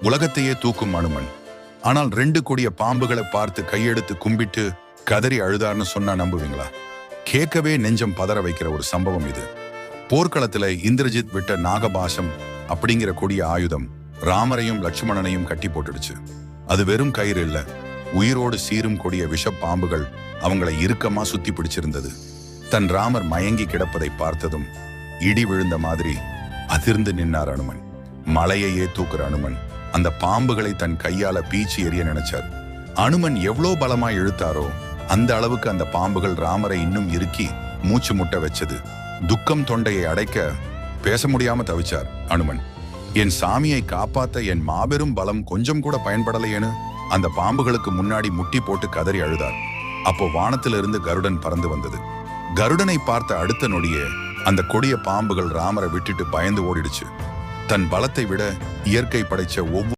உலகத்தையே தூக்கும் அனுமன். ஆனால் 2 கொடிய பாம்புகளை பார்த்து கையெடுத்து கும்பிட்டு கதறி அழுதார்னு சொன்னா நம்புவீங்களா? கேட்கவே நெஞ்சம் பதற வைக்கிற ஒரு சம்பவம் இது. போர்க்களத்துல இந்திரஜித் விட்ட நாகபாசம் அப்படிங்கிற கொடிய ஆயுதம் ராமரையும் லட்சுமணனையும் கட்டி போட்டுடுச்சு. அது வெறும் கயிறு இல்ல, உயிரோடு சீரும் கொடிய விஷ பாம்புகள் அவங்களை இறுக்கமா சுத்தி பிடிச்சிருந்தது. தன் ராமர் மயங்கி கிடப்பதை பார்த்ததும் இடி விழுந்த மாதிரி அதிர்ந்து நின்னார் அனுமன். மலையையே தூக்குற அனுமன் அந்த பாம்புகளை தன் கையால பீச்சி எறிய நினைச்சார். அனுமன் எவ்வளோ பலமா இழுத்தாரோ அந்த அளவுக்கு அந்த பாம்புகள் ராமரை இன்னும் இறுக்கி மூச்சு முட்ட வச்சது. துக்கம் தொண்டையை அடைக்க பேச முடியாம தவிச்சார் அனுமன். என் சாமியை காப்பாத்த என் மாபெரும் பலம் கொஞ்சம் கூட பயன்படலையேன்னு அந்த பாம்புகளுக்கு முன்னாடி முட்டி போட்டு கதறி அழுதார். அப்போ வானத்திலிருந்து கருடன் பறந்து வந்தது. கருடனை பார்த்த அடுத்த நொடியே அந்த கொடிய பாம்புகள் ராமரை விட்டுட்டு பயந்து ஓடிடுச்சு. தன் பலத்தை விட இயற்கை படைச்ச ஒவ்வொரு